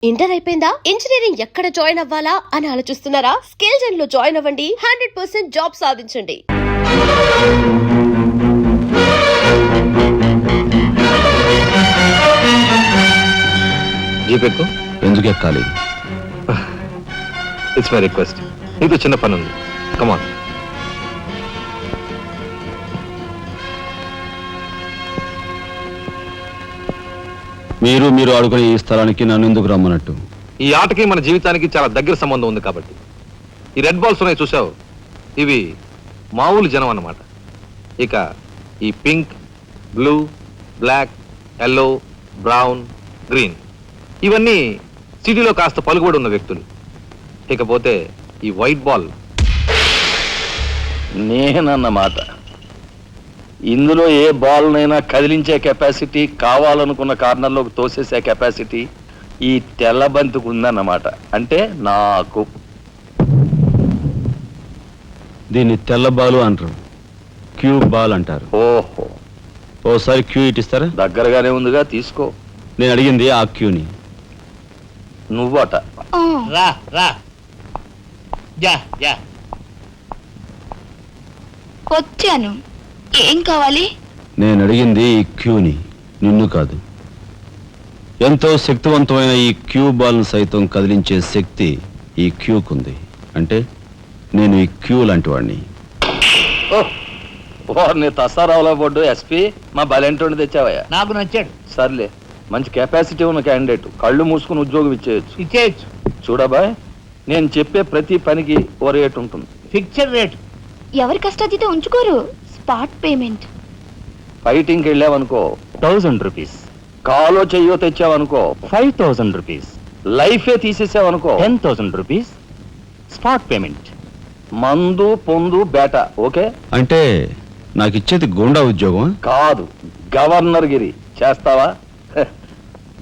Inter అయిపోయిందా? Engineering ఎక్కడ join అవ్వాలా అని ఆలోచిస్తున్నారా? స్కిల్ జెన్ లో జాయిన్ అవ్వండి, 100% జాబ్ సాధించండి. జీపెక్కు ఎందుకు ఎక్కాలి? It's my request. నీతో చిన్న పని ఉంది. కమాన్. మీరు ఆడుకునే ఈ స్థలానికి నన్ను ఎందుకు రమ్మన్నట్టు? ఈ ఆటకి మన జీవితానికి చాలా దగ్గర సంబంధం ఉంది కాబట్టి. ఈ రెడ్ బాల్స్ ఉన్నాయి చూసావు, ఇవి మామూలు జనం అన్నమాట. ఇక ఈ pink, blue, black, yellow, brown, green ఇవన్నీ సిటీలో కాస్త పలుకుబడి ఉన్న వ్యక్తులు. ఇకపోతే ఈ వైట్ బాల్ నేనన్నమాట. ఇందులో ఏ బాల్నైనా కదిలించే కెపాసిటీ, కావాలనుకున్న కార్నర్లోకి తోసేసే కెపాసిటీ ఈ తెల్ల బంతికి ఉందన్నమాట. అంటే నాకు. దీన్ని తెల్ల బాలు అంటారు, క్యూ బాల్ అంటారు. ఓహో, ఓసారి క్యూ ఇటిస్తారా? దగ్గరగానే ఉందిగా, తీసుకో. నేను అడిగింది ఆ క్యూని. నువ్వట. రా రా యా యా వచ్చాను. ఏం కావాలి? నేను అడిగింది ఈ క్యూని, నిన్ను కాదు. ఎంతో శక్తివంతమైన ఈ క్యూ బాల్ను సైతం కదిలించే శక్తి ఈ క్యూకుంది. అంటే నేను ఈ క్యూ లాంటి వాడిని. వారిని తసారావులో పడ్డు ఎస్పీ మా బలెంటోని తెచ్చావయ్యా. నాకు నచ్చాడు. సర్లే, మంచి కెపాసిటీ ఉన్న క్యాండిడేట్. కళ్ళు మూసుకుని ఉద్యోగం ఇచ్చేయచ్చు. చూడబాయ్, నేను చెప్పే ప్రతి పనికి ఓ రేట్ ఉంటుంది. Fixture rate. ఎవరి కష్టాతీత ఉంచుకోరు, స్పాట్ పేమెంట్. ఫైటింగ్కి వెళ్ళావనుకో 1000 రూపీస్, కాలో చెయ్యో తెచ్చావనుకో 5000 రూపీస్, లైఫే తీసేసావనుకో 10,000 రూపీస్ స్పాట్ పేమెంట్. మందు పొందు బేట. ఓకే? అంటే నాకు ఇచ్చేది గూండా ఉద్యోగం కాదు, గవర్నర్ గిరి. చేస్తావా? హె,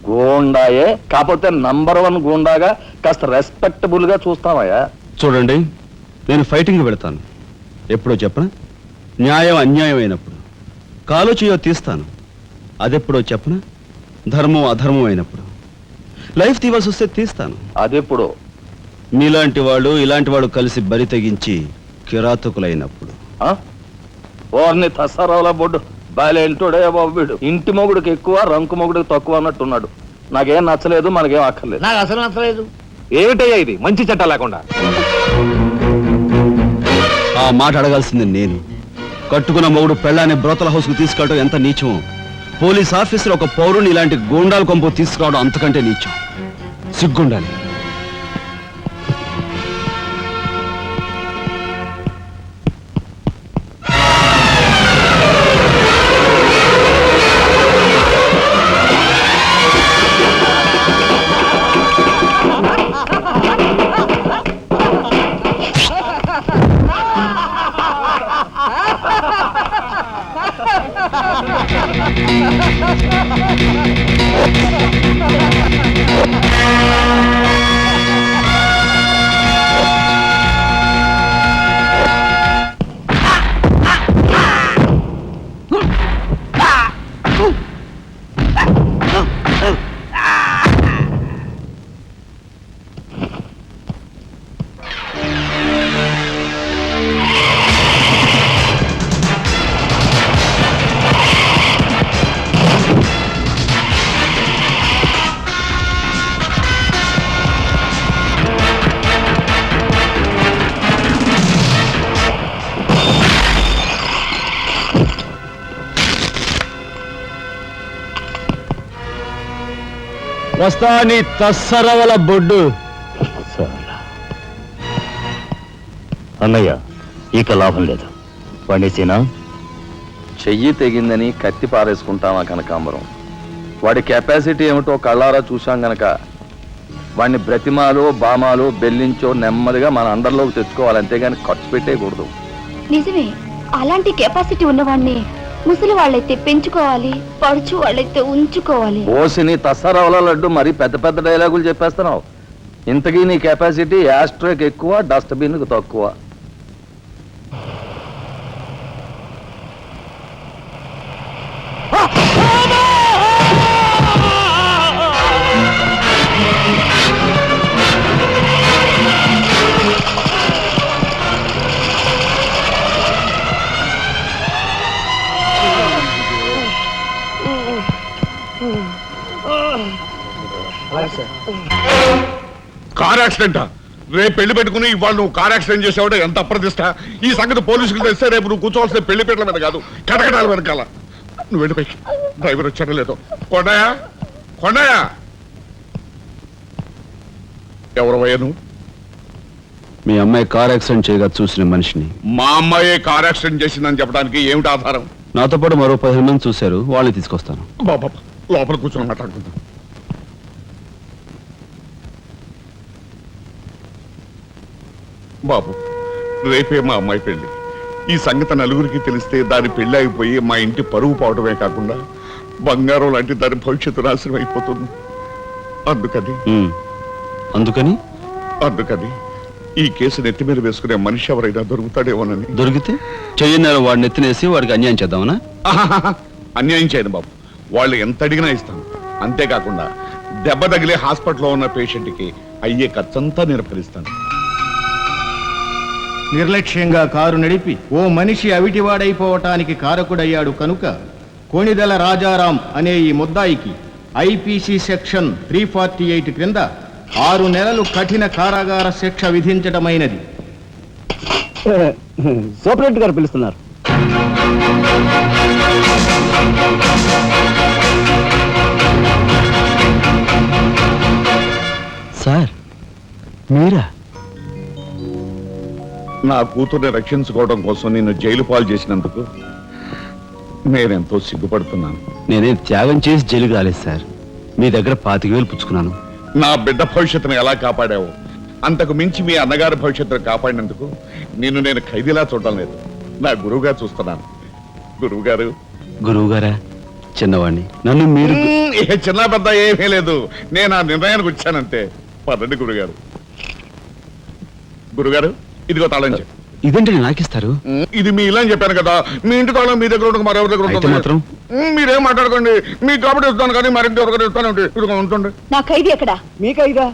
గూండాయే, కాకపోతే నంబర్ 1 గూండాగా కాస్త రెస్పెక్టబుల్ గా చూస్తావయ్యా. చూడండి, నేను ఫైటింగ్ పెడతాను. ఎప్పుడో చెప్పనా? న్యాయం అన్యాయం అయినప్పుడు. కాలో చేయో తీస్తాను. అదెప్పుడో చెప్పనా? ధర్మం అధర్మం అయినప్పుడు. లైఫ్ తీవాల్సి వస్తే తీస్తాను. అదెప్పుడు? మీలాంటి వాళ్ళు ఇలాంటి వాడు కలిసి బరి తెగించి కిరాతకులైనప్పుడు. ఓర్ని తసారావుల బొడ్డు బాలేంటోడే బాబు వీడు. ఇంటి మొగుడికి ఎక్కువ, రంకు మొగుడికి తక్కువ అన్నట్టున్నాడు. నాకేం నచ్చలేదు, మనకేం అక్కర్లేదు. నాకు అసలు నచ్చలేదు. ఏమిటయ్యా ఇది? మంచి చట్ట లేకుండా. ఆ మాట అడగాల్సింది నేను. కట్టుకున్న మొగుడు పెళ్ళాన్ని బ్రోతల హౌస్కు తీసుకెళ్ళడం ఎంత నీచమో, పోలీస్ ఆఫీసర్ ఒక పౌరుని ఇలాంటి గూండాల కొంపు తీసుకురావడం అంతకంటే నీచం. సిగ్గుండాలి. వస్తా నీ తస్సరవల బొడ్డు. అన్నయ్య, ఇక లాభం లేదు. పండేసినా చెయ్యి తెగిందని కత్తి పారేసుకుంటామా కనకాంబరం? వాడి కెపాసిటీ ఏమిటో కళ్ళారా చూశాం గనక వాడిని బ్రతిమాలో బామాలో బెల్లించో నెమ్మదిగా మన అండర్లోకి తెచ్చుకోవాలి, అంతేగాని ఖర్చు పెట్టేయకూడదు. నిజమే, అలాంటి కెపాసిటీ ఉన్నవాడిని ముసలి వాళ్ళైతే పెంచుకోవాలి, పడుచు వాళ్ళైతే ఉంచుకోవాలి. ఓసిని తస్సరవల లడ్డు మరి పెద్ద పెద్ద డైలాగులు చెప్పేస్తున్నావు. ఇంతకీ నీ కెపాసిటీ యాస్ట్రేక్ ఎక్కువ, డస్ట్బిన్కు తక్కువ. సార్. కార్ యాక్సిడెంటా? రేపు పెళ్లి పెట్టుకుని ఇవాళ నువ్వు కార్ యాక్సిడెంట్ చేసావు ఎంత అప్రదిష్ట. ఈ సంగతి పోలీసులకు తెస్తే రేపు నువ్వు కూర్చోవాల్సిన పెళ్లి పీటల మీద కాదు, కటకటాల వెనకాల. నువ్వు వెళ్ళిపోయి డ్రైవర్ వచ్చాడో లేదో. కొండయా, కొండయా, ఎవరవయ్యా నువ్వు? మీ అమ్మాయి కార్ యాక్సిడెంట్ చేయగా చూసిన మనిషిని. మా అమ్మాయి కార్ యాక్సిడెంట్ చేసిందని చెప్పడానికి ఏమిటి ఆధారం? నాతో పాటు మరో 15 మంది చూశారు, వాళ్ళని తీసుకొస్తాను. బాబా లోపల కూర్చొని మాట్లాడుకుందాం. బాబు, రేపే మా అమ్మాయి పెళ్లి. ఈ సంగతి నలుగురికి తెలిస్తే దాని పెళ్లి అయిపోయి మా ఇంటి పరువు పోవడమే కాకుండా బంగారం లాంటి దాని భవిష్యత్తు నాశనం అయిపోతుంది. అందుకని అందుకని ఈ కేసు నెత్తి మీద వేసుకునే మనిషి ఎవరైనా దొరుకుతాడేమోనని. దొరికితే చెయ్యన్నారు వాడిని ఎత్తినేసి వాడికి అన్యాయం చేద్దామనా? అన్యాయం చేయను బాబు, వాళ్ళు ఎంత అడిగినా ఇస్తాను. అంతేకాకుండా దెబ్బ తగిలే హాస్పిటల్లో ఉన్న పేషెంట్కి అయ్యే ఖర్చంతా నేను భరిస్తాను. నిర్లక్ష్యంగా కారు నడిపి ఓ మనిషి అవిటివాడైపోవటానికి కారకుడయ్యాడు కనుక కోణిదెల రాజారాం అనే ఈ ముద్దాయికి ఐపీసీ సెక్షన్ 348 క్రింద 6 నెలలు కఠిన కారాగార శిక్ష విధించటమైనది. సూపరింటెండెంట్ గారు పిలుస్తున్నారు. సార్ మీరా? నా కూతుర్ని రక్షించుకోవడం కోసం నిన్ను జైలు పాలు చేసినందుకు నేనెంతో సిగ్గుపడుతున్నాను. నేనేం త్యాగం చేసి జైలుకి రాలేదు సార్, మీ దగ్గర 25,000 పుచ్చుకున్నాను. నా బిడ్డ భవిష్యత్తును ఎలా కాపాడావు, అంతకు మించి మీ అన్నగారి భవిష్యత్తును కాపాడినందుకు నిన్ను నేను ఖైదీలా చూడడం లేదు, నా గురువుగా చూస్తున్నాను. గురువుగారు. గురువుగారా? చిన్నవాణ్ణి, నన్ను మీరు. ఏ చిన్న పెద్ద ఏమీ లేదు, నేను ఆ నిర్ణయానికి వచ్చానంతే. పదండి గురుగారు. గురుగారు, ఇదిగో తాళం చెప్పు. ఇదేంటి నాకిస్తారు? ఇది మీ ఇలా అని చెప్పాను కదా, మీ ఇంటి తాళం మీ దగ్గర ఉండక మరెవరి దగ్గర అయితే మాత్రం మీరేం మాట్లాడుకోండి. మీ కాబట్టి ఇస్తాను కానీ మరింటి ఎవరికైనా ఇస్తాను. ఇదిగో ఉంటుంది. నా ఖైదీ ఎక్కడా? మీ ఖైదా?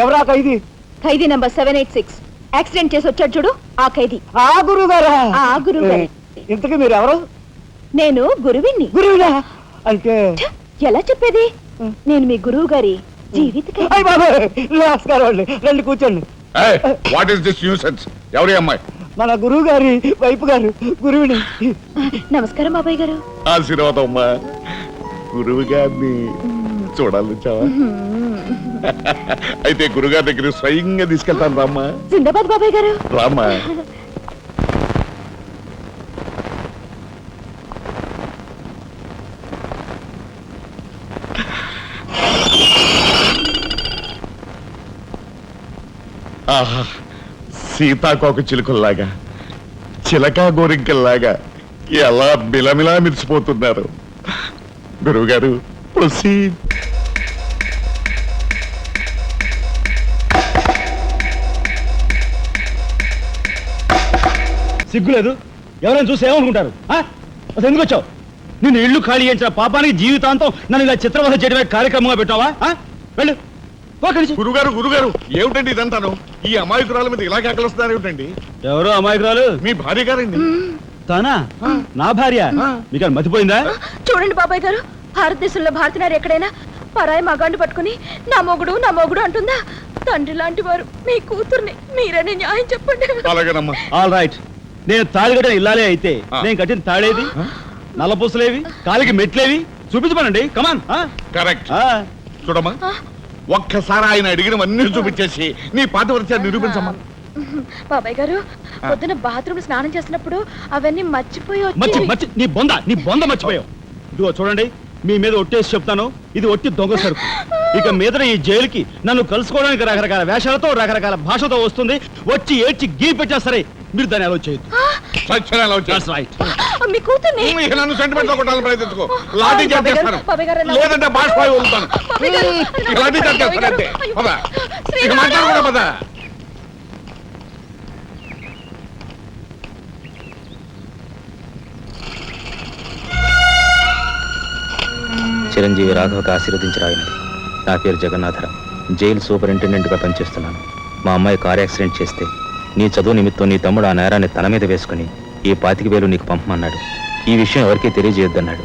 ఎవరా ఖైదీ? ఖైదీ నంబర్ 786 యాక్సిడెంట్ చేసి వచ్చాడు చూడు, ఆ ఖైదీ. ఆ గురువు గారా? ఆ గురువు గారే. ఇంతకీ మీరు ఎవరు? నేను గురువిని. గురువునా? అంటే ఎలా చెప్పేది? నేను మీ గురువు గారి జీవిత ఖైదీ. అయ్య బాబాయ్, నమస్కారం అండి, రండి కూర్చోండి. What is this nuisance? ఎవరి అమ్మాయి? మన గురువు గారి వైపు గారు, గురువుని. నమస్కారం బాబాయ్ గారు. ఆశీర్వాదం అమ్మా. గురువు గారిని చూడాలి చావా? అయితే గురుగారి దగ్గర స్వయంగా తీసుకెళ్తాను రామ్మా. జిందాబాద్ బాబాయ్ గారు. రామ్మా. ఆహా, సీతాకోక చిలుకల్లాగా, చిలకా గోరింకల్లాగా ఎలా మిలమిలా మిరిసిపోతున్నారు. గురువుగారు, ప్రొసీడ్. సిగ్గులేదు? ఎవరైనా చూసి ఏమనుకుంటారు? అసలు ఎందుకు వచ్చావు? నిన్ను ఇల్లు ఖాళీ చేయించిన పాపానికి జీవితాంతం నన్ను ఇలా చిత్రవధ చేయడమే కార్యక్రమంగా పెట్టావా? వెళ్ళు. గురుగారు, గురుగారు, ఏమిటండి ఇదంతాను? ఈ అమాయకురాల మీద ఇలా కేకలుస్తున్నారు ఏమిటండి? ఎవరో అమాయకురాలు? మీ భార్య గారండి. తానా? నా భార్య? మీకు మతిపోయిందా? చూడండి బాబాయ్ గారు, భారతదేశంలో భారతీయులు ఎక్కడైనా పరాయి మగాండు పట్టుకుని నా మొగుడు నా మొగుడు అంటుందా? తండ్రి లాంటి వారు మీ కూతుర్ని మీరనే న్యాయం చెప్పండి. అలాగేనమ్మా. All right. నేను తాళి కట్టిన ఇల్లాలే అయితే నేను కట్టిన తాళేది, నల్లపూసలేవి, కాలికి మెట్లేవి చూపించమనండి. కమాన్. కరెక్ట్. చూడమ్మా, ఒక్కసారి ఆయన అడిగినవన్నీ చూపించేసి నీ పాతివృత్యాన్ని నిరూపించమ్మా. బాబాయ్ గారు, పొద్దున బాత్రూమ్ స్నానం చేసినప్పుడు అవన్నీ మర్చిపోయి నీ బొంద మర్చిపోయావు. ఇదిగో చూడండి, మీ మీద ఒట్టేసి చెప్తాను, ఇది ఒట్టి దొంగ సరుకు. ఇక మీద ఈ జైలుకి నన్ను కలుసుకోవడానికి రకరకాల వేషాలతో రకరకాల భాషతో వస్తుంది. వచ్చి ఏడ్చి గీ పెట్టా సరే మీరు దాన్ని అలౌ చేయొద్దు. మీ కూతుర్ని నన్ను సెంటిమెంట్ లో కొట్టాలని ప్రయత్నించుకో. లాఠీ చార్జ్ చేస్తాను, లేదంటే బాష్పాయి వదులుతాను. లాఠీ చార్జ్ చేస్తానంటే పద. ఇక మాట్లాడకుండా పద. చిరంజీవి రాఘవకు ఆశీర్వదించరాయినది. నా పేరు జగన్నాథరావు, జైలు సూపరింటెండెంట్గా పనిచేస్తున్నాను. మా అమ్మాయి కార్ యాక్సిడెంట్ చేస్తే నీ చదువు నిమిత్తం నీ తమ్ముడు ఆ నేరాన్ని తన మీద వేసుకుని ఈ 25,000 నీకు పంపమన్నాడు. ఈ విషయం ఎవరికీ తెలియజేయొద్దన్నాడు.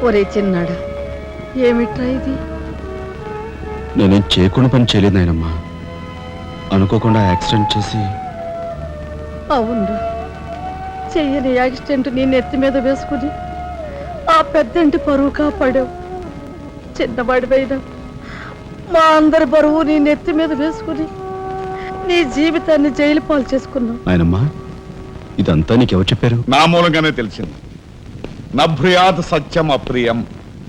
ఒరే చిన్నాడా, ఏమిట్రా ఇది? నేనేం చేయకుండా పని చేయలేదు నాయనమ్మా. అనుకోకుండా యాక్సిడెంట్ చేసి. అవునరా, చెయ్యని యాక్సిడెంట్ నీ నెత్తి మీద వేసుకుని ఆ పెద్దంటి పరువు కాపాడావు. చిన్నవాడివైనా మా అందరి బరువు నీ నెత్తి మీద వేసుకుని నీ జీవితాన్ని జైలు పాలు చేసుకున్నావు. నాయనమ్మా, ఇదంతా నీకెవరు చెప్పారు? నా మూలంగానే తెలిసింది. నభ్రియాత్ సత్యం అప్రియం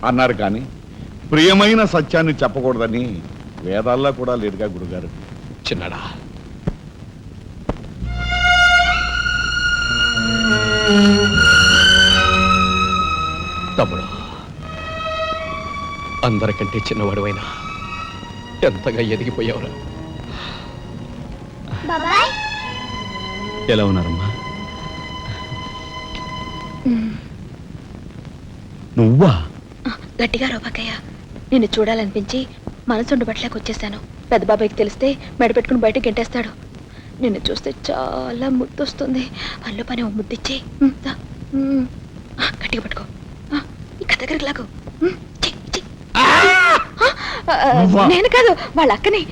అన్నారు, కానీ ప్రియమైన సత్యాన్ని చెప్పకూడదని వేదాల్లో కూడా లేదుగా గురుగారు. చిన్నడా, తమ్ముడు, అందరికంటే చిన్నవాడువైనా ఎంతగా ఎదిగిపోయావురా. ఎలా ఉన్నారమ్మా? నువ్వా? గట్టిగా రోబకయ్య, నిన్ను చూడాలనిపించి మనసుండి బట్టలేక వచ్చేసాను. పెద్ద బాబాయ్కి తెలిస్తే మెడపెట్టుకుని బయటకు గెంటేస్తాడు. నిన్ను చూస్తే చాలా ముద్దొస్తుంది. పళ్ళు పని ముద్దిచ్చి గట్టిగా పట్టుకో. ఇక్కడ దగ్గరికి లాగు. నేను కాదు, వాళ్ళ అక్కని.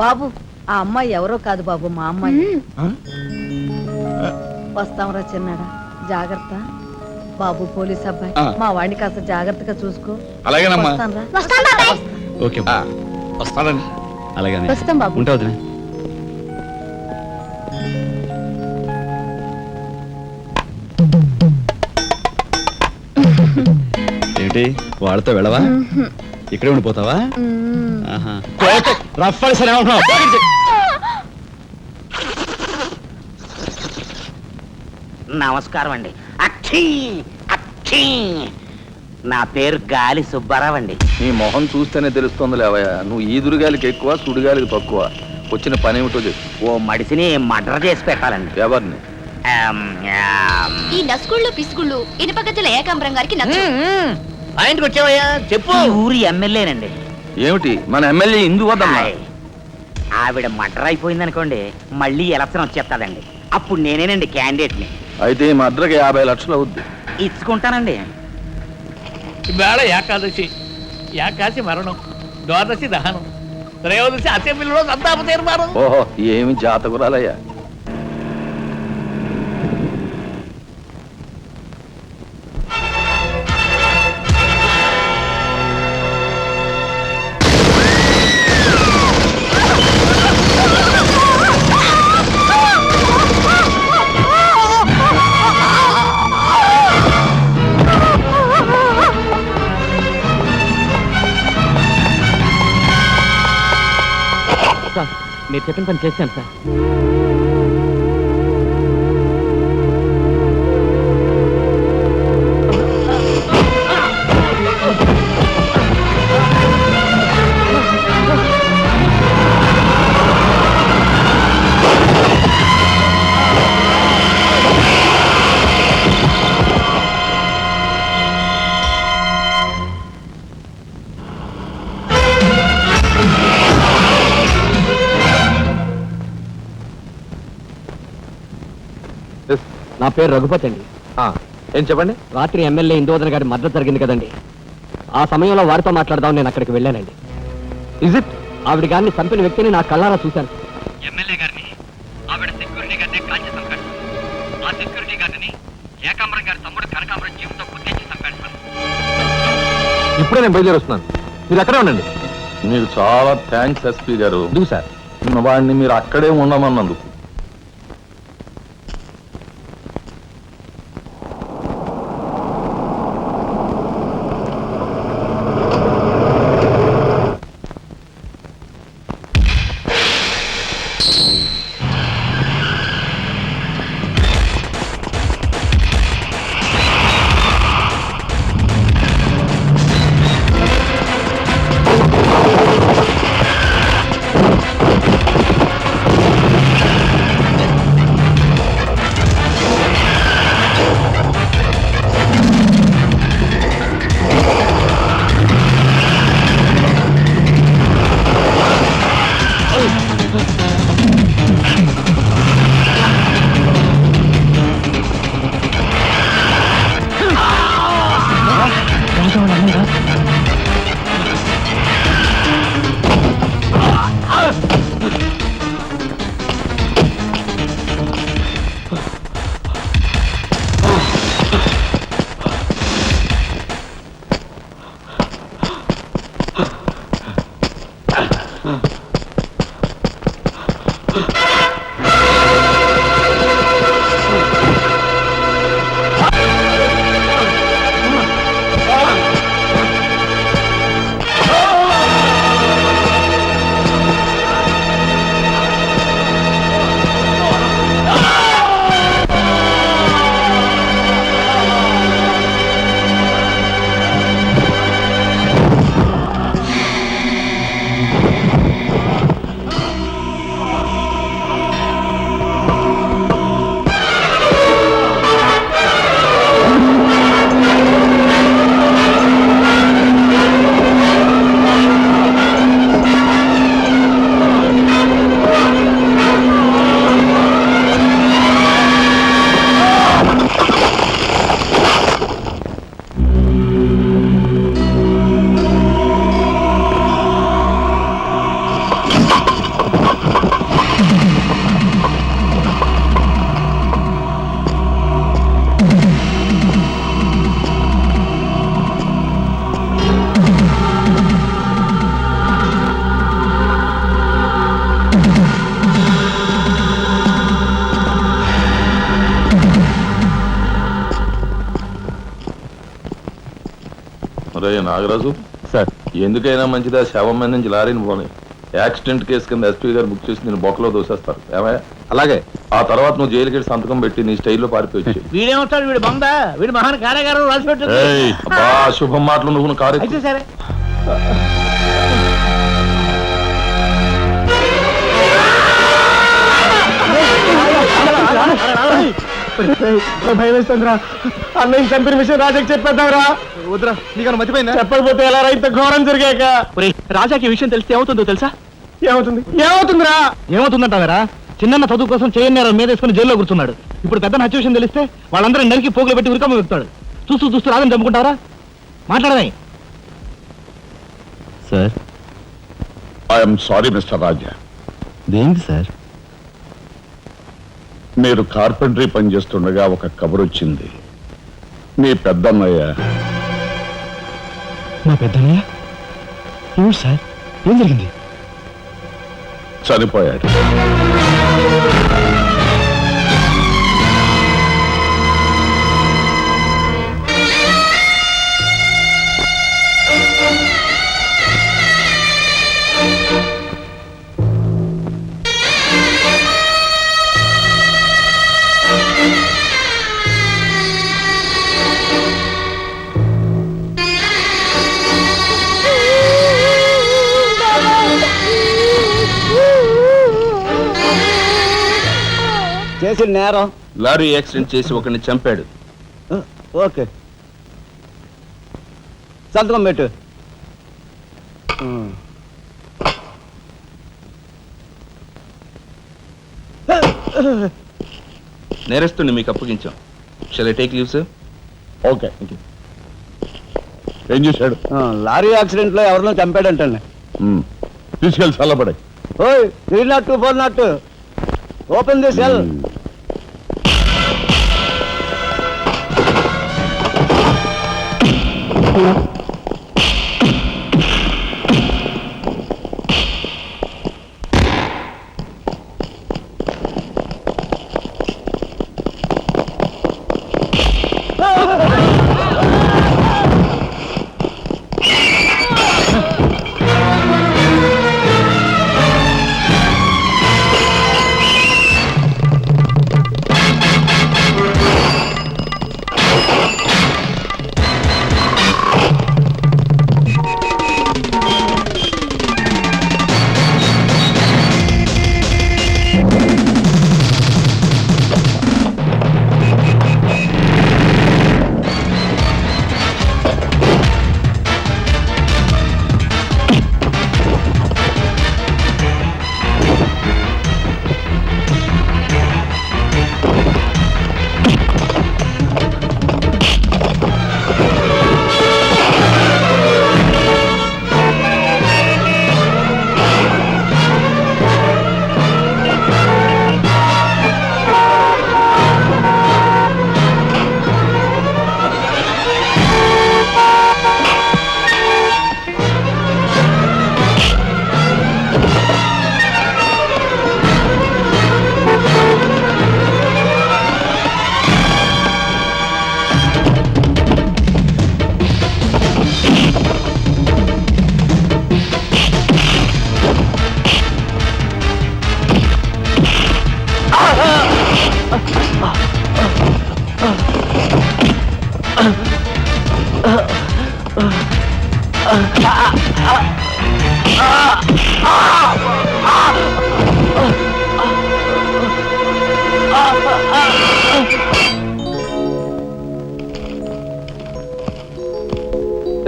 బాబు, ఆ అమ్మాయి ఎవరో కాదు బాబు, మా అమ్మాయి. వస్తాంరా చిన్నాడా, జాగ్రత్త. బాబు పోలీస్ అబ్బాయి, మా వాడిని కాస్త జాగ్రత్తగా చూసుకో. అలాగేనమ్మా. వస్తానురా. ఓకే వస్తానండి. అలాగే వస్తాం బాబు. ఉంటా వదిలే. ఏంటి వాళ్ళతో వెళ్ళవా? ఇక్కడే ఉండిపోతావా? రఫ్ఫాలి సరే ఏమంటున్నావు? నమస్కారం అండి. అక్షీ అక్షీ, నా పేరు గాలి సుబ్బారావు అండి. నీ మొహం చూస్తేనే తెలుస్తుంది లేవయ్యా, నువ్వు ఈదురుగాలికి ఎక్కువ సుడిగాలికి తక్కువ. వచ్చిన పని ఏమిటో చెప్పు. ఓ మడిసిని మర్డర్ చేసి పెట్టాలండి. ఎవరిని? ఈ నస్కుళ్ళు పిసుకుళ్ళు ఇనుపగజ్జల ఏకాంబరం గారికి నచ్చు. ఆయనకి వచ్చావయ్యా, చెప్పు. ఈ ఊరి ఎమ్మెల్యేనండి. ఏమిటి మన ఎమ్మెల్యే ఇందు వద్దమ్మా? హాయ్. ఆవిడ మర్డర్ అయిపోయింది అనుకోండి, మళ్ళీ ఎలక్షన్ వచ్చేస్తాదండి. అప్పుడు నేనేనండి క్యాండిడేట్ని. అయితే ఈ మద్రకి 50 లక్షలు అవుద్ది. ఇచ్చుకుంటానండి. ఇవాళ ఏకాదశి, ఏకాశి మరణం, ద్వాదశి దహనం, త్రయోదశి అసెంబ్లీలో సంతాప తీర్మానం. ఓహో, ఏమి జాతకురాలయ్యా. మీరు చెప్పిన పని చేశాను సార్. నా పేరు రఘుపతి అండి. ఏం చెప్పండి. రాత్రి ఎమ్మెల్యే ఇందోదన గారి మద్దతు జరిగింది కదండి, ఆ సమయంలో వారితో మాట్లాడదాం నేను అక్కడికి వెళ్ళానండి. Is it? ఆవిడ గారిని చంపిన వ్యక్తిని నా కళ్ళారా చూశాను. ఎమ్మెల్యే గారిని, ఆవిడ సెక్యూరిటీ గారిని కాల్చి చంపాడు. ఆ సెక్యూరిటీ గారిని ఏకాంబరం గారి తమ్ముడు కనకాంబరం జీవంతో గుర్తించి చంపాడు సార్. ఇప్పుడే నేను బయలుదేరుస్తున్నాను, మీరు అక్కడే ఉండండి. మీకు చాలా థ్యాంక్స్ ఎస్పీ గారు. ఎందుకు సార్? వాడిని మీరు అక్కడే ఉండమన్నందుకు. నాగరాజు సార్, ఎందుకైనా మంచిదా శవం మీద నుంచి లారీని పోనీ. యాక్సిడెంట్ కేసు కింద ఎస్పీ గారు బుక్ చేసి నేను బొక్కలో దోసేస్తారు ఏమయ్య? అలాగే. ఆ తర్వాత నువ్వు జైలుకి వెళ్ళి సంతకం పెట్టి నీ స్టైల్లో పారిపోయి వీడేమొస్తాడు? వీడు బొంద, వీడు మహాన్ కార్యగారం రాసి పెట్టు. శుభం మాటలు నువ్వు కారు అయితే సరే. భయం వేస్తుందిరా. అన్నయ్య చంపిన విషయం రాజాకి చెప్పేద్దాంరా. వద్దురా, నీకన్నా మర్చిపోయిందా? చెప్పకపోతే ఎలా ఇంత ఘోరం జరిగాక. రాజాకి విషయం తెలిస్తే ఏమవుతుందో తెలుసా? ఏమవుతుందిరా? ఏమవుతుందంటావరా? చిన్న చదువు కోసం చేయన్నారు మీద వేసుకుని జైల్లో కూర్చున్నాడు. ఇప్పుడు పెద్ద హత్య విషయం తెలిస్తే వాళ్ళందరూ నరికి పోగులు పెట్టి ఉరికమ్మ వెళ్తాడు. చూస్తూ రాదని చంపుకుంటావరా? మాట్లాడదాయి సార్. ఐఎమ్ సారీ మిస్టర్ రాజా. దేనికి సార్? మీరు కార్పెంటరీ పనిచేస్తుండగా ఒక కబురు వచ్చింది. మీ పెద్దన్నయ్య. మా పెద్దన్నయ్య? ఏమిటి సార్? ఏం జరిగింది? చనిపోయాడు. చేసిన నేరం లారీ యాక్సిడెంట్ చేసి ఒకరిని చంపాడు. ఓకే, సంతకం పెట్టు. నేరస్తుని మీకు అప్పగించాం. Shall I take leave sir? Okay. ఏం చేశాడు? లారీ యాక్సిడెంట్ లో ఎవరినో చంపాడంటండి. తీసుకెళ్ళి చల్లబడే. ఓయ్, 302 402 open the cell.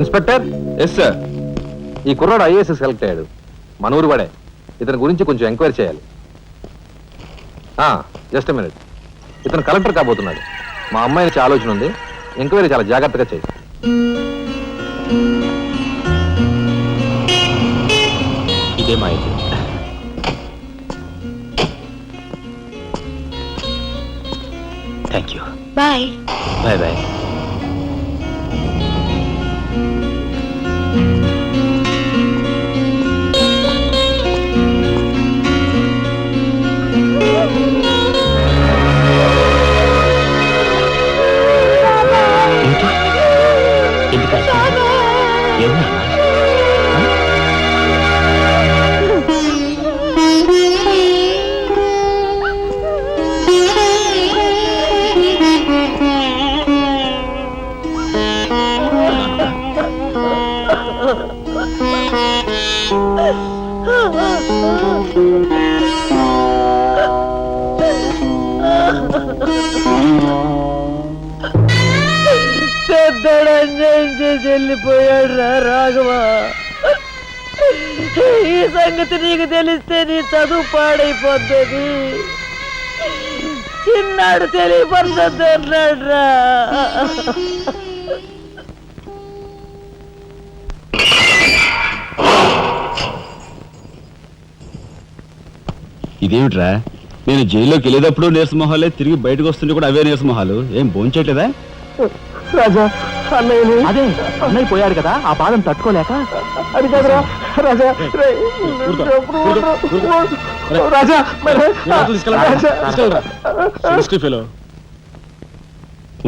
Inspector. Yes sir. ఈ కుర్రాడు ఐఏఎస్ సెలెక్ట్ అయ్యాడు, మన ఊరు వాడే. ఇతని గురించి కొంచెం ఎంక్వైరీ చేయాలి. Just minute. ఇతను కలెక్టర్ కాబోతున్నాడు. మా అమ్మాయి నుంచి ఆలోచన ఉంది, ఎంక్వైరీ చాలా జాగ్రత్తగా చేయి. ఇదే మా ఇంటి. Thank you. Bye. Bye bye. వెళ్ళిపోయాడు రా రాఘవ. ఈ సంగతి నీకు తెలిస్తే నీ చదువు పాడైపోతుంది. చిన్నాడు తెలియపరుస్తుంది అన్నాడు రా. ఇదేమిట్రా, నేను జైల్లోకి వెళ్ళేటప్పుడు నీరసమొహాలే, తిరిగి బయటకు వస్తుంటే కూడా అవే నీరసమొహాలు. ఏం భోంచేయట్లేదా? రాజా అన్నయ్య. అదే అన్నయ్య పోయాడు కదా, ఆ బాధను తట్టుకోలేక. అది కదరా రాజా. రాజా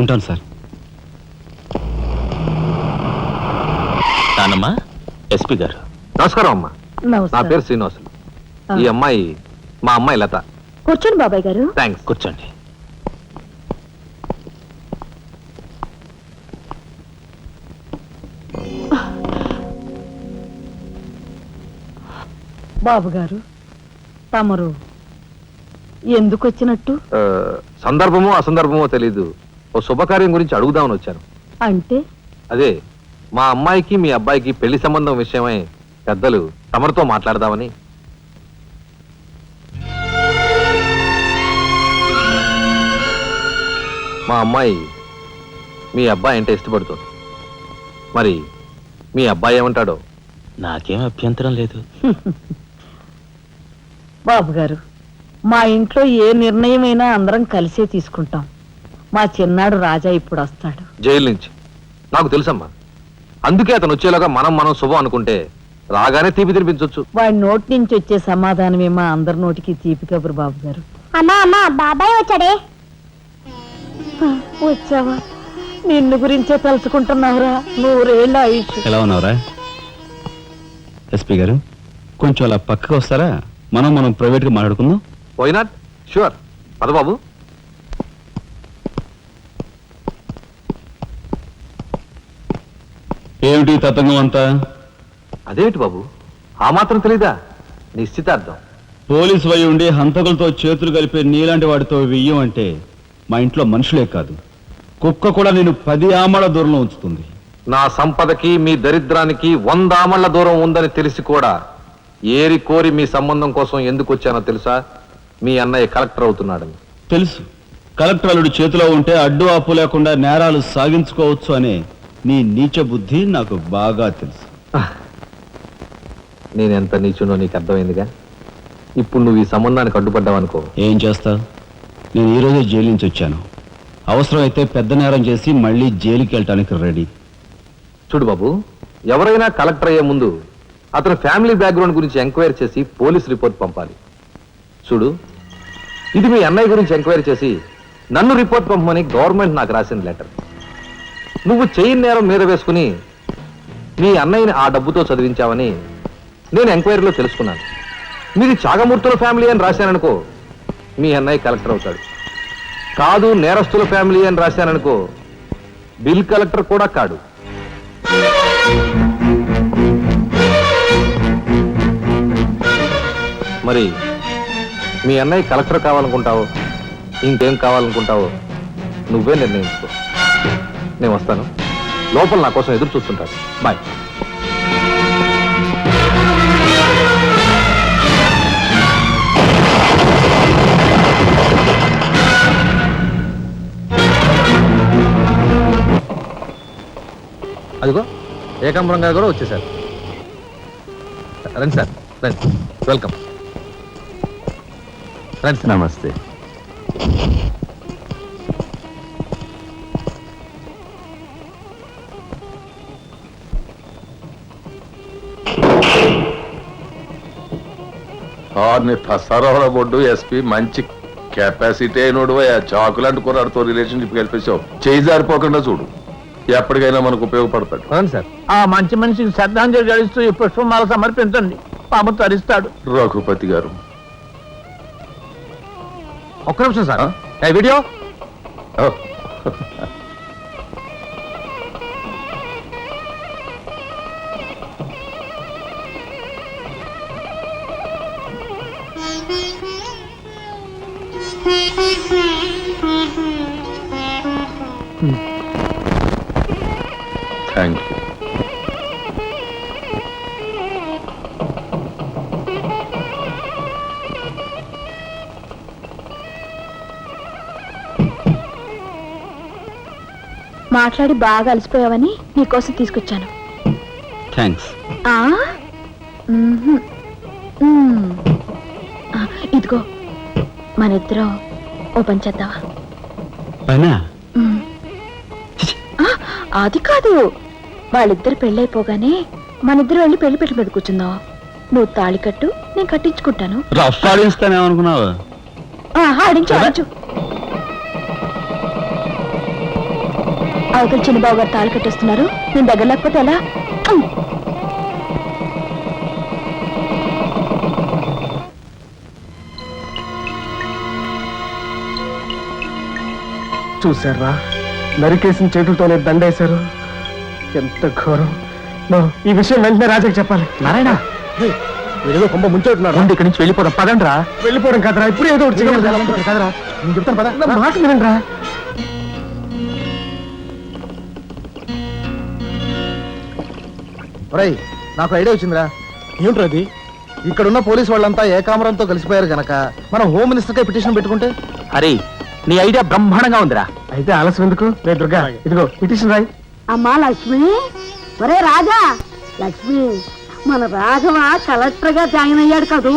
ఉంటాను సార్. నానమ్మా, ఎస్పీ గారు. నమస్కారం అమ్మా. నా పేరు శ్రీనివాసులు. ఈ అమ్మాయి మా అమ్మాయి లత. కూర్చోండి బాబాయ్ గారు. థ్యాంక్స్. కూర్చోండి. బాబు గారు, తమరు ఎందుకు వచ్చినట్టు? సందర్భమో అసందర్భమో తెలీదు, ఓ శుభకార్యం గురించి అడుగుదామని వచ్చాను. అంటే అదే మా అమ్మాయికి మీ అబ్బాయికి పెళ్లి సంబంధం విషయమై పెద్దలు తమరితో మాట్లాడదామని. మా అమ్మాయి మీ అబ్బాయి అంటే ఇష్టపడుతుంది. మరి మీ అబ్బాయి ఏమంటాడో? నాకేం అభ్యంతరం లేదు. బాబు గారు, మా ఇంట్లో ఏ నిర్ణయమైనా అందరం కలిసే తీసుకుంటాం. మా చిన్నాడు రాజా ఇప్పుడు వస్తాడు జైలు నుంచి. నాకు తెలుసమ్మా, అందుకే అతను వచ్చేలాగా మనం శుభం అనుకుంటే రాగానే తీపి తినిపించవచ్చు. వాడి నోటి నుంచి వచ్చే సమాధానమే మా అందరి నోటికి తీపి కబురు. బాబు గారు. అమ్మా బాబాయ్ వచ్చాడే. వచ్చావా? నిన్ను గురించే తలుచుకుంటున్నావురా. 100 ఏళ్ళ ఆయుష్. ఎలా ఉన్నావురా? ఎస్పీ గారు, కొంచెం అలా పక్కకు వస్తారా? మనం ప్రైవేట్గా మాట్లాడుకుందాం. Why not? షూర్. పద బాబు. ఏమిటి తతంగం అంతా? అదేమిటి బాబు, ఆ మాత్రం తెలీదా? నిశ్చితార్థం. పోలీసు వై ఉండి హంతకులతో చేతులు కలిపే నీలాంటి వాడితో వెయ్యం అంటే మా ఇంట్లో మనుషులే కాదు, కుక్క కూడా నేను 10 ఆమళ్ల దూరంలో ఉంచుతుంది. నా సంపదకి మీ దరిద్రానికి 100 ఆమళ్ల దూరం ఉందని తెలిసి కూడా ఏరి కోరి మీ సంబంధం కోసం ఎందుకు వచ్చానో తెలుసా? మీ అన్నయ్య కలెక్టర్ అవుతున్నాడని. తెలుసు. కలెక్టర్ అల్లుడు చేతిలో ఉంటే అడ్డు ఆపు లేకుండా నేరాలు సాగించుకోవచ్చు అనే నీ నీచ బుద్ధి నాకు బాగా తెలుసు. నేనెంత నీచునో నీకు అర్థమైందిగా. ఇప్పుడు నువ్వు ఈ సంబంధానికి అడ్డుపడ్డావనుకో, ఏం చేస్తావు? నేను ఈ రోజే జైలు నుంచి వచ్చాను. అవసరమైతే పెద్ద నేరం చేసి మళ్ళీ జైలుకి వెళ్ళటానికి రెడీ. చూడు బాబు, ఎవరైనా కలెక్టర్ అయ్యే ముందు అతని ఫ్యామిలీ బ్యాక్గ్రౌండ్ గురించి ఎంక్వైరీ చేసి పోలీస్ రిపోర్ట్ పంపాలి. చూడు, ఇది మీ అన్నయ్య గురించి ఎంక్వైరీ చేసి నన్ను రిపోర్ట్ పంపమని గవర్నమెంట్ నాకు రాసిన లెటర్. నువ్వు చెయ్యి నేరం మీద వేసుకుని మీ అన్నయ్యని ఆ డబ్బుతో చదివించావని నేను ఎంక్వైరీలో తెలుసుకున్నాను. మీది చాగమూర్తుల ఫ్యామిలీ అని రాశాననుకో, మీ అన్నయ్య కలెక్టర్ అవుతాడు. కాదు నేరస్తుల ఫ్యామిలీ అని రాశాననుకో, బిల్ కలెక్టర్ కూడా కాడు. మరి మీ అన్నయ్య కలెక్టర్ కావాలనుకుంటావో ఇంకేం కావాలనుకుంటావో నువ్వే నిర్ణయించుకో. నేను వస్తాను. లోపల నా కోసం ఎదురు చూస్తుంటారు. బాయ్. అదిగో ఏకాంబరం గారు కూడా వచ్చేసారు. రండి సార్, రండి. వెల్కమ్. రండి సార్. నమస్తే. పసారవల బొడ్డు ఎస్పీ మంచి కెపాసిటీ అయినోడు చాకులాంటి కుర్రాడితో రిలేషన్షిప్ కల్పించావు. చేయి జారిపోకుండా చూడు, ఎప్పటికైనా మనకు ఉపయోగపడతాడు. సార్, ఆ మంచి మనిషికి శ్రద్ధాంజలి గడిస్తూ ఈ పుష్పమాల సమర్పించండి, పాము తరిస్తాడు. రఘుపతి గారు ఒక్క నిమిషం సార్. Video thank you. మాట్లాడి బాగా అలసిపోయావని నీకోసం తీసుకొచ్చాను. థ్యాంక్స్. ఇదిగో మన ఇద్దరం ఓ పని చేద్దావా? పైనా? అది కాదు, వాళ్ళిద్దరు పెళ్ళైపోగానే మనిద్దరు వెళ్ళి పెళ్లి పెట్టు మీద కూర్చుందాం. నువ్వు తాళి కట్టు, నేను కట్టించుకుంటాను. రఫ్ ఆడిస్తానేమనుకున్నావు? ఆడించు ఆడించు. అవతల చిన్నబాబు గారు తాళి కట్టేస్తున్నారు, నేను దగ్గర లేకపోతే ఎలా? చూసారా, నరికేసిన చేతులతోనే దండేశారు. ఎంత ఘోరం. ఈ విషయం వెంటనే రాజాకి చెప్పాలి. నారాయణ, ఏదో కొంప ముంచెట్టున్నారు. ఇక్కడి నుంచి వెళ్ళిపోదాం. పదండ్రా. వెళ్ళిపోవడం కదరా, ఇప్పుడు ఏదో ఒకటి చేయాలి కదరా. నేను చెప్తాను పద, మాట వినండిరా. నాకు ఐడియా వచ్చిందిరా. ఏమిట్రది? ఇక్కడున్న పోలీసు వాళ్ళంతా ఏకామరంతో కలిసిపోయారు గనక మనం హోమ్ మినిస్టర్ కే పిటిషన్ పెట్టుకుంటే. అరే, నీ ఐడియా బ్రహ్మాండంగా ఉందిరా. అయితే ఆలస్యం ఎందుకు? రే దుర్గా, ఇదిగో పిటిషన్ రాయి. అమ్మా లక్ష్మి, ఒరే రాజా, లక్ష్మి, మన రాఘవ కలెక్టర్ గా జాయిన్ అయ్యాడు కదూ,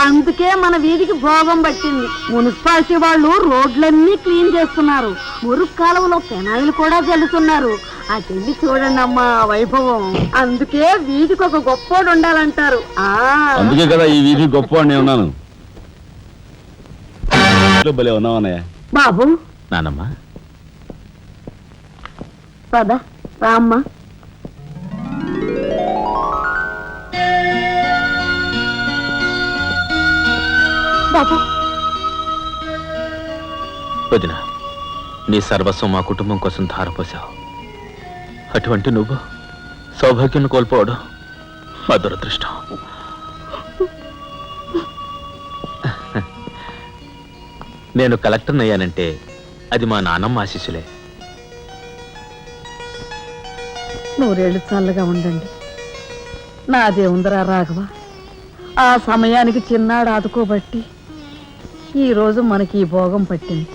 అందుకే మన వీధికి భోగం పట్టింది. మున్సిపాలిటీ వాళ్ళు రోడ్లన్నీ క్లీన్ చేస్తున్నారు, మురుగు కాలువలో పెనాయిలు కూడా చల్లుతున్నారు. అటెళ్ళి చూడండి అమ్మా వైభవం. అందుకే వీధికి ఒక గొప్పోడు ఉండాలంటారు. అందుకే కదా ఈ వీధి గొప్పవాడిని ఉన్నాను. భలే ఉన్నావన్నయ్య. బాబు, నానమ్మా, పద రామ్మా. బాబు, వదిన, నీ సర్వస్వం మా కుటుంబం కోసం ధారపోసావు. అటువంటి నువ్వు సౌభాగ్యం కోల్పోవడం మా దురదృష్టం. నేను కలెక్టర్ అయ్యానంటే అది మా నాన్నమ్మ ఆశీస్సులే. నూరేళ్ళు చల్లగా ఉండండి. నాదే ఉందరా రాఘవ, ఆ సమయానికి చిన్నాడు ఆదుకోబట్టి ఈరోజు మనకి ఈ భోగం పట్టింది.